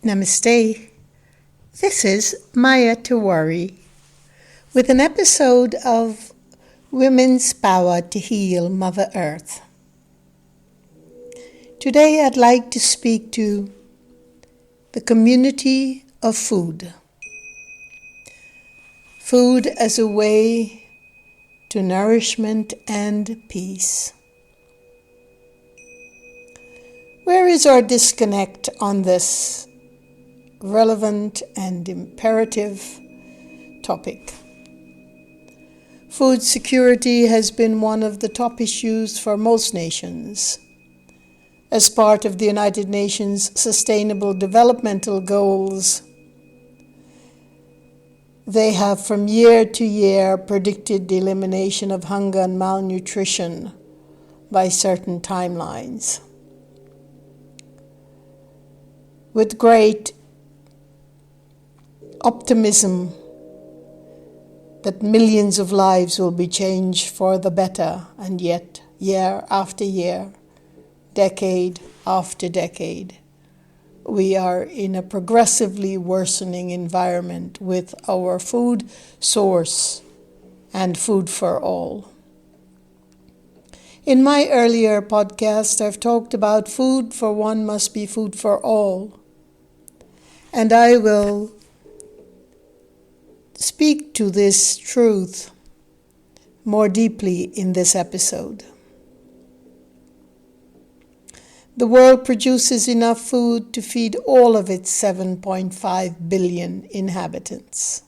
Namaste. This is Maya Tiwari with an episode of Women's Power to Heal Mother Earth. Today I'd like to speak to the community of food. Food as a way to nourishment and peace. Where is our disconnect on this relevant and imperative topic? Food security has been one of the top issues for most nations. As part of the United Nations Sustainable Developmental Goals, they have from year to year predicted the elimination of hunger and malnutrition by certain timelines. With great optimism that millions of lives will be changed for the better, and yet year after year, decade after decade, we are in a progressively worsening environment with our food source and food for all. In my earlier podcast, I've talked about food for one must be food for all, and I will speak to this truth more deeply in this episode. The world produces enough food to feed all of its 7.5 billion inhabitants.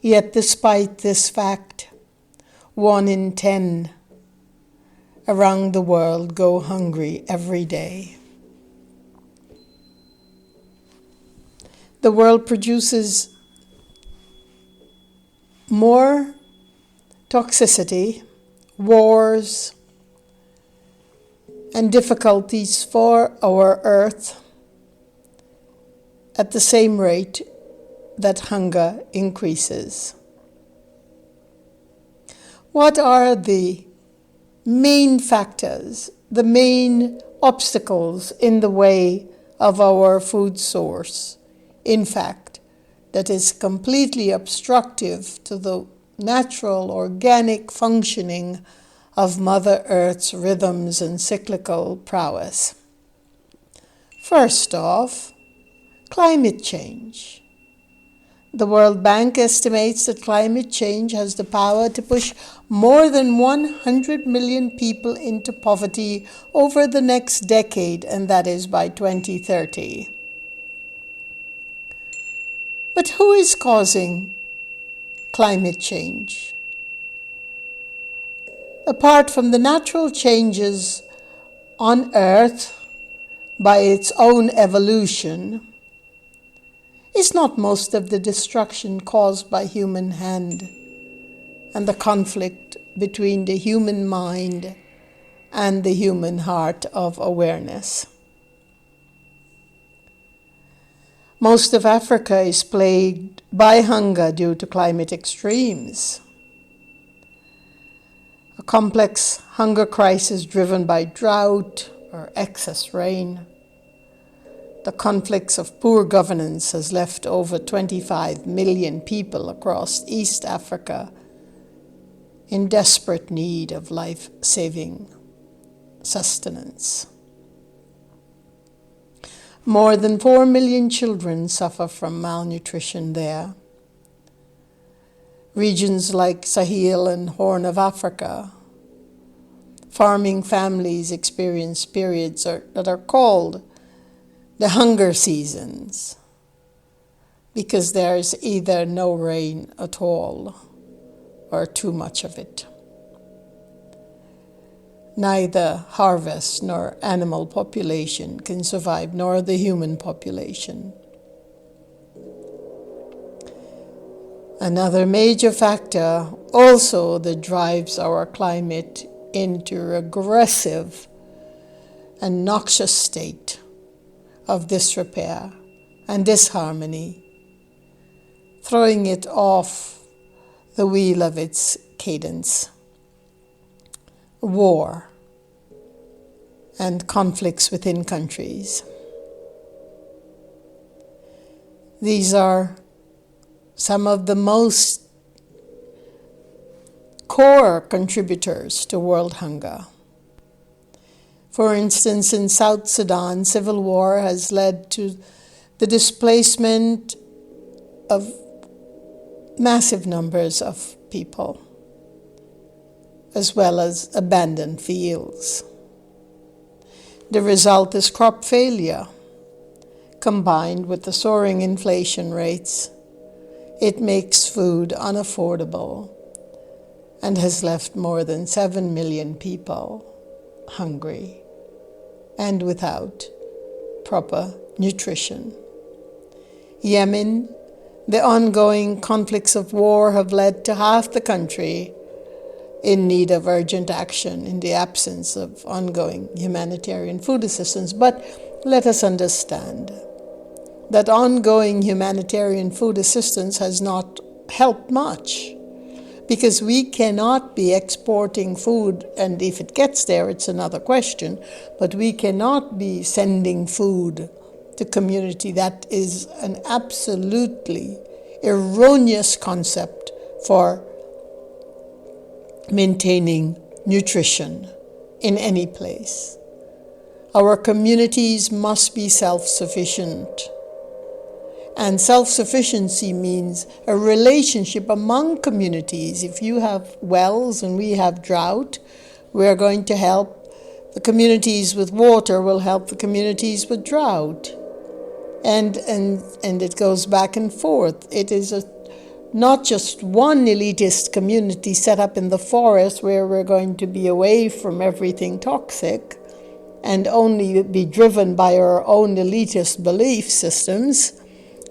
Yet despite this fact, 1 in 10 around the world go hungry every day. The world produces more toxicity, wars, and difficulties for our earth at the same rate that hunger increases. What are the main factors, the main obstacles in the way of our food source? In fact, that is completely obstructive to the natural, organic functioning of Mother Earth's rhythms and cyclical prowess. First off, climate change. The World Bank estimates that climate change has the power to push more than 100 million people into poverty over the next decade, and that is by 2030. But who is causing climate change? Apart from the natural changes on Earth by its own evolution, is not most of the destruction caused by human hand and the conflict between the human mind and the human heart of awareness? Most of Africa is plagued by hunger due to climate extremes. A complex hunger crisis driven by drought or excess rain. The conflicts of poor governance has left over 25 million people across East Africa in desperate need of life-saving sustenance. More than 4 million children suffer from malnutrition there. Regions like Sahel and Horn of Africa, farming families experience periods that are called the hunger seasons because there's either no rain at all or too much of it. Neither harvest nor animal population can survive, nor the human population. Another major factor also that drives our climate into regressive and noxious state of disrepair and disharmony, throwing it off the wheel of its cadence. War and conflicts within countries. These are some of the most core contributors to world hunger. For instance, in South Sudan, civil war has led to the displacement of massive numbers of people, as well as abandoned fields. The result is crop failure, combined with the soaring inflation rates. It makes food unaffordable and has left more than 7 million people hungry and without proper nutrition. Yemen, the ongoing conflicts of war have led to half the country in need of urgent action in the absence of ongoing humanitarian food assistance. But let us understand that ongoing humanitarian food assistance has not helped much, because we cannot be exporting food, and if it gets there, it's another question, but we cannot be sending food to community. That is an absolutely erroneous concept for maintaining nutrition in any place. Our communities must be self-sufficient. And self-sufficiency means a relationship among communities. If you have wells and we have drought, we're going to help the communities with water, will help the communities with drought. And it goes back and forth. It is not just one elitist community set up in the forest where we're going to be away from everything toxic and only be driven by our own elitist belief systems.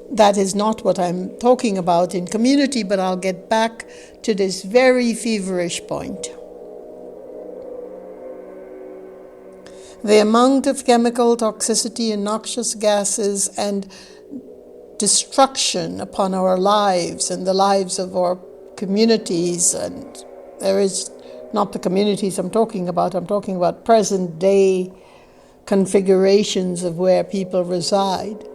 That is not what I'm talking about in community, but I'll get back to this very feverish point. The amount of chemical toxicity and noxious gases and destruction upon our lives and the lives of our communities, and there is not the communities I'm talking about present day configurations of where people reside,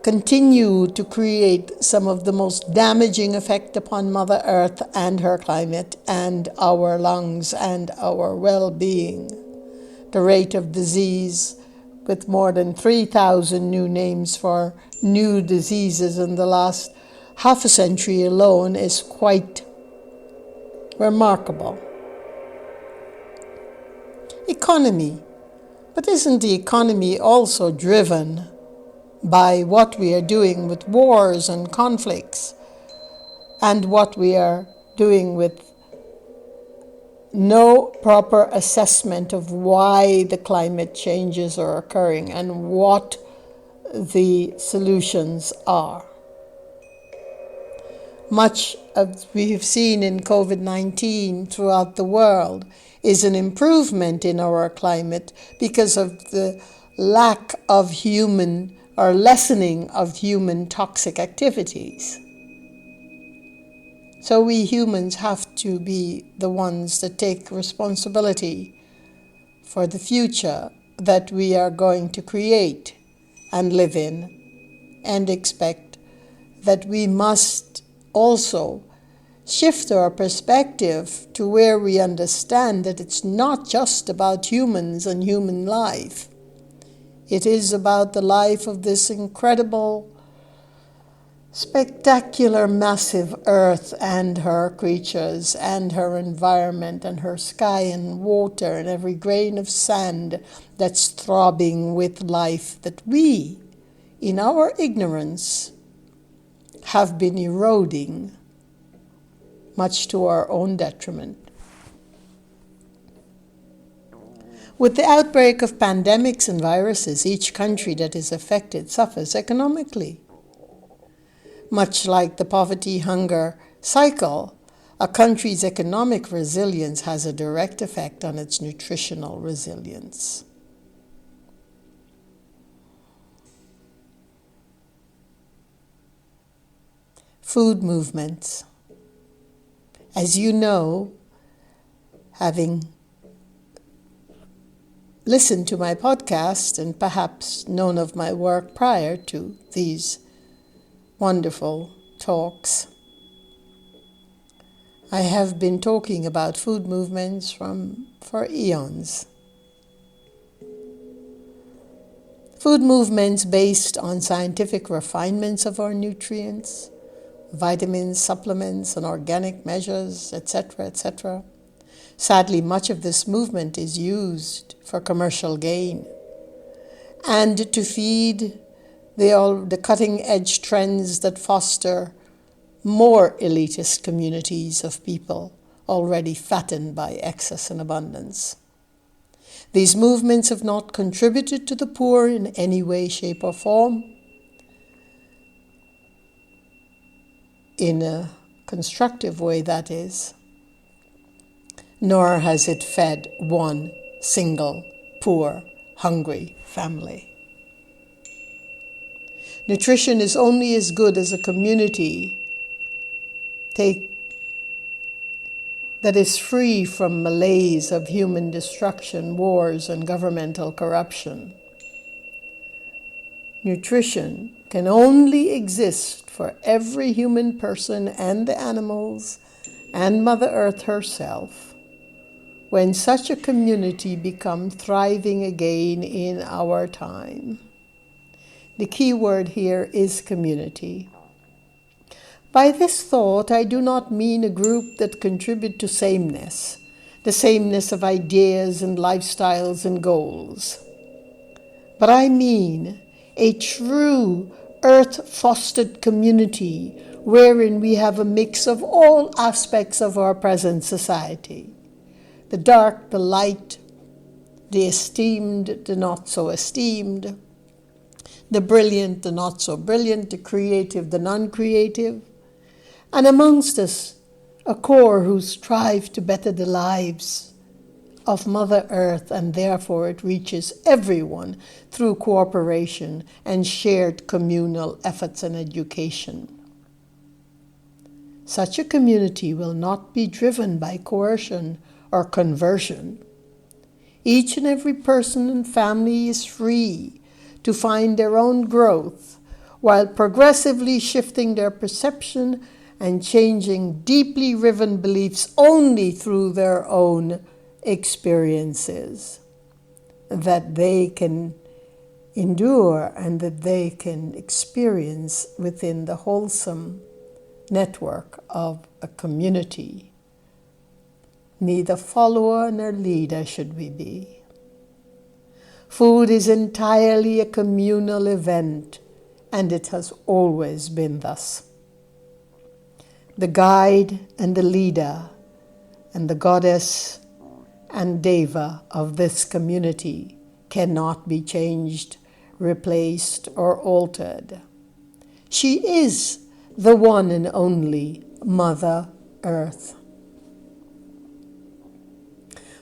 continue to create some of the most damaging effect upon Mother Earth and her climate and our lungs and our well-being. The rate of disease, with more than 3,000 new names for new diseases in the last half a century alone, is quite remarkable. Economy. But isn't the economy also driven by what we are doing with wars and conflicts, and what we are doing with no proper assessment of why the climate changes are occurring and what the solutions are? Much as we have seen in COVID-19 throughout the world is an improvement in our climate because of the lack of human or lessening of human toxic activities. So we humans have to be the ones that take responsibility for the future that we are going to create and live in, and expect that we must also shift our perspective to where we understand that it's not just about humans and human life. It is about the life of this incredible, spectacular, massive earth and her creatures and her environment and her sky and water and every grain of sand that's throbbing with life that we, in our ignorance, have been eroding, much to our own detriment. With the outbreak of pandemics and viruses, each country that is affected suffers economically. Much like the poverty-hunger cycle, a country's economic resilience has a direct effect on its nutritional resilience. Food movements. As you know, having listened to my podcast and perhaps known of my work prior to these wonderful talks, I have been talking about food movements for eons. Food movements based on scientific refinements of our nutrients, vitamins, supplements, and organic measures, etc., etc. Sadly, much of this movement is used for commercial gain and to feed the cutting-edge trends that foster more elitist communities of people already fattened by excess and abundance. These movements have not contributed to the poor in any way, shape, or form, in a constructive way, that is, nor has it fed one single poor, hungry family. Nutrition is only as good as a community that is free from malaise of human destruction, wars, and governmental corruption. Nutrition can only exist for every human person and the animals and Mother Earth herself when such a community becomes thriving again in our time. The key word here is community. By this thought, I do not mean a group that contribute to sameness, the sameness of ideas and lifestyles and goals. But I mean a true earth-fostered community wherein we have a mix of all aspects of our present society. The dark, the light, the esteemed, the not so esteemed, the brilliant, the not so brilliant, the creative, the non-creative, and amongst us a core who strive to better the lives of Mother Earth, and therefore it reaches everyone through cooperation and shared communal efforts and education. Such a community will not be driven by coercion or conversion. Each and every person and family is free to find their own growth while progressively shifting their perception and changing deeply riven beliefs only through their own experiences that they can endure and that they can experience within the wholesome network of a community. Neither follower nor leader should we be. Food is entirely a communal event, and it has always been thus. The guide and the leader and the goddess and deva of this community cannot be changed, replaced, or altered. She is the one and only Mother Earth.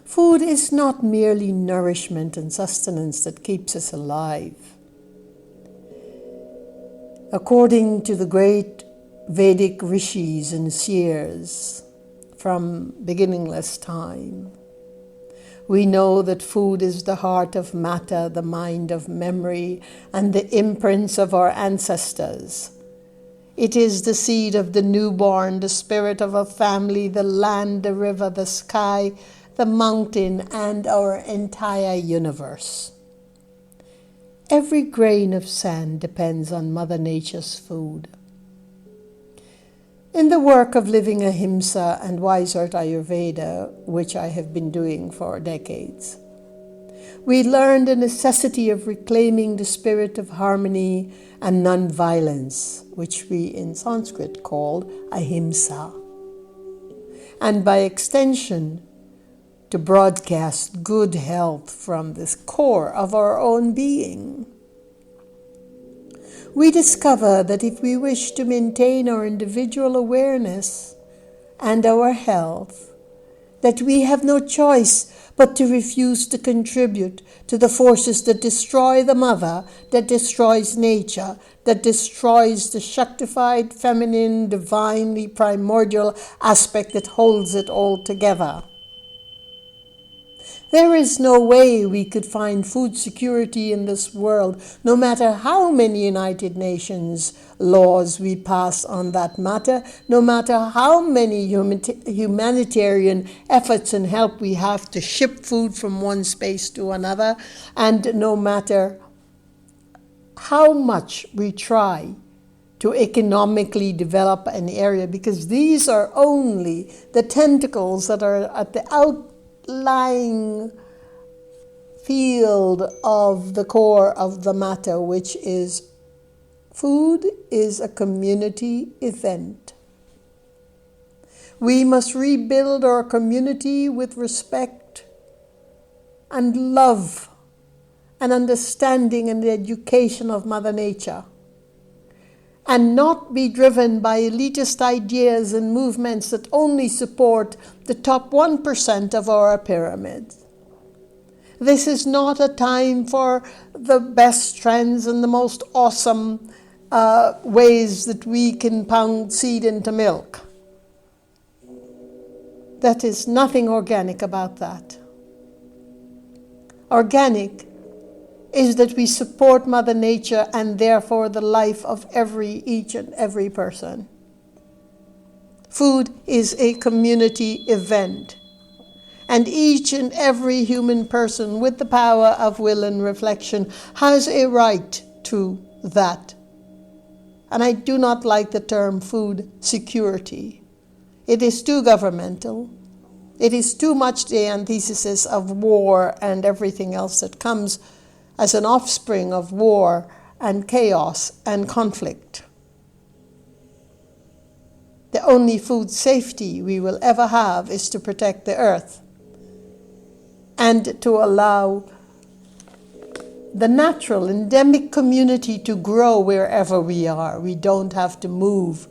Food is not merely nourishment and sustenance that keeps us alive. According to the great Vedic rishis and seers from beginningless time, we know that food is the heart of matter, the mind of memory, and the imprints of our ancestors. It is the seed of the newborn, the spirit of a family, the land, the river, the sky, the mountain, and our entire universe. Every grain of sand depends on Mother Nature's food. In the work of living ahimsa and wise earth Ayurveda, which I have been doing for decades, we learn the necessity of reclaiming the spirit of harmony and non-violence, which we in Sanskrit call ahimsa, and by extension, to broadcast good health from this core of our own being. We discover that if we wish to maintain our individual awareness and our health, that we have no choice but to refuse to contribute to the forces that destroy the mother, that destroys nature, that destroys the Shaktified, feminine, divinely primordial aspect that holds it all together. There is no way we could find food security in this world, no matter how many United Nations laws we pass on that matter, no matter how many humanitarian efforts and help we have to ship food from one space to another, and no matter how much we try to economically develop an area, because these are only the tentacles that are at the outlying field of the core of the matter, which is food is a community event. We must rebuild our community with respect and love and understanding and the education of Mother Nature, and not be driven by elitist ideas and movements that only support the top 1% of our pyramid. This is not a time for the best trends and the most awesome ways that we can pound seed into milk. That is nothing organic about that. Organic is that we support Mother Nature and therefore the life of each and every person. Food is a community event, and each and every human person with the power of will and reflection has a right to that. And I do not like the term food security. It is too governmental. It is too much the antithesis of war and everything else that comes as an offspring of war and chaos and conflict. The only food safety we will ever have is to protect the earth and to allow the natural endemic community to grow wherever we are. We don't have to move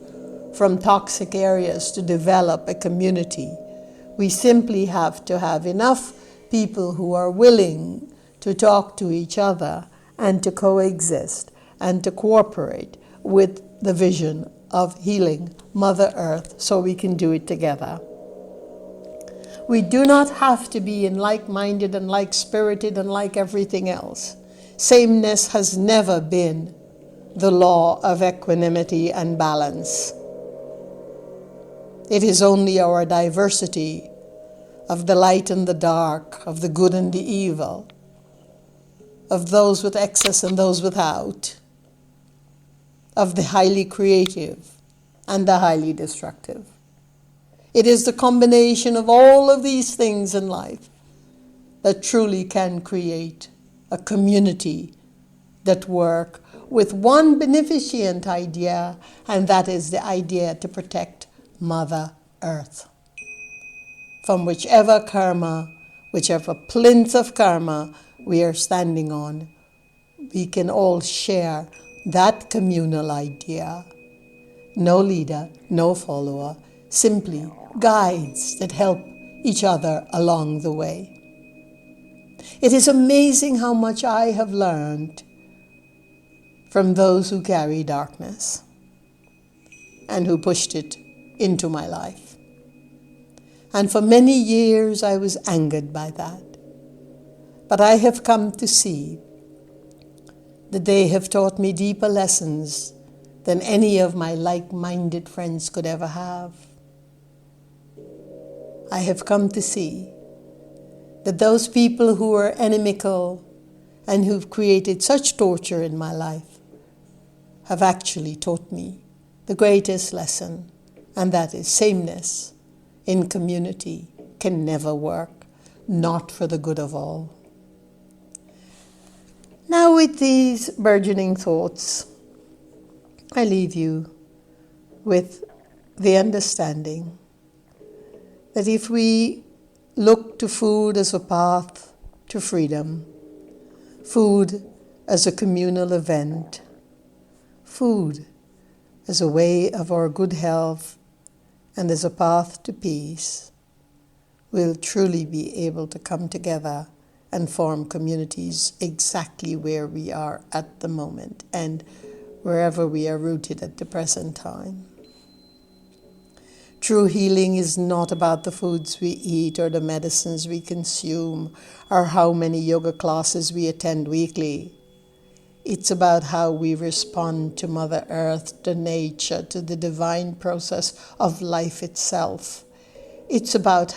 from toxic areas to develop a community. We simply have to have enough people who are willing to talk to each other and to coexist and to cooperate with the vision of healing Mother Earth so we can do it together. We do not have to be in like-minded and like-spirited and like everything else. Sameness has never been the law of equanimity and balance. It is only our diversity of the light and the dark, of the good and the evil, of those with excess and those without, of the highly creative and the highly destructive. It is the combination of all of these things in life that truly can create a community that work with one beneficent idea, and that is the idea to protect Mother Earth from whichever karma, whichever plinth of karma we are standing on. We can all share that communal idea. No leader, no follower, simply guides that help each other along the way. It is amazing how much I have learned from those who carry darkness and who pushed it into my life. And for many years I was angered by that. But I have come to see that they have taught me deeper lessons than any of my like-minded friends could ever have. I have come to see that those people who are inimical and who've created such torture in my life have actually taught me the greatest lesson, and that is sameness in community can never work, not for the good of all. Now with these burgeoning thoughts, I leave you with the understanding that if we look to food as a path to freedom, food as a communal event, food as a way of our good health and as a path to peace, we'll truly be able to come together and form communities exactly where we are at the moment and wherever we are rooted at the present time. True healing is not about the foods we eat or the medicines we consume or how many yoga classes we attend weekly. It's about how we respond to Mother Earth, to nature, to the divine process of life itself. It's about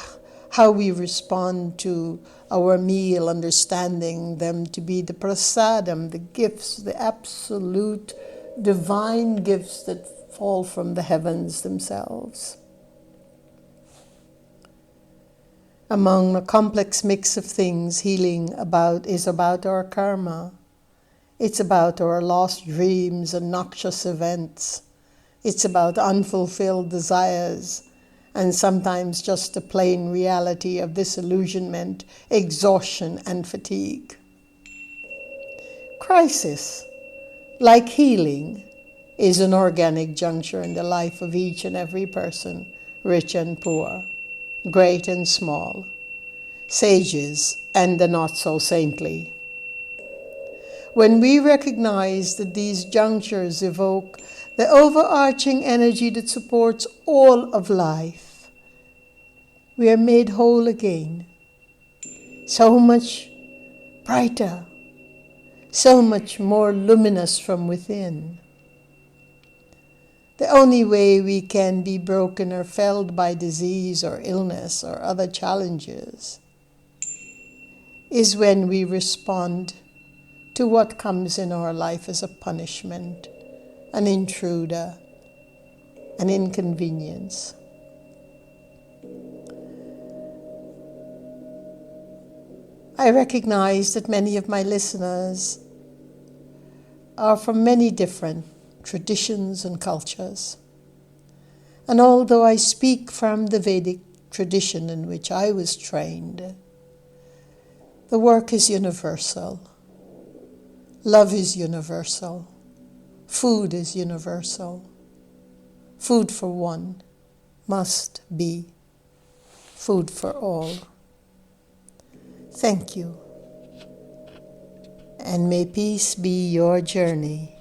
how we respond to our meal, understanding them to be the prasadam, the gifts, the absolute divine gifts that fall from the heavens themselves. Among a complex mix of things, healing is about our karma. It's about our lost dreams and noxious events. It's about unfulfilled desires and sometimes just the plain reality of disillusionment, exhaustion, and fatigue. Crisis, like healing, is an organic juncture in the life of each and every person, rich and poor, great and small, sages and the not-so-saintly. When we recognize that these junctures evoke the overarching energy that supports all of life, we are made whole again, so much brighter, so much more luminous from within. The only way we can be broken or felled by disease or illness or other challenges is when we respond to what comes in our life as a punishment, an intruder, an inconvenience. I recognize that many of my listeners are from many different traditions and cultures. And although I speak from the Vedic tradition in which I was trained, the work is universal. Love is universal. Food is universal. Food for one must be food for all. Thank you, and may peace be your journey.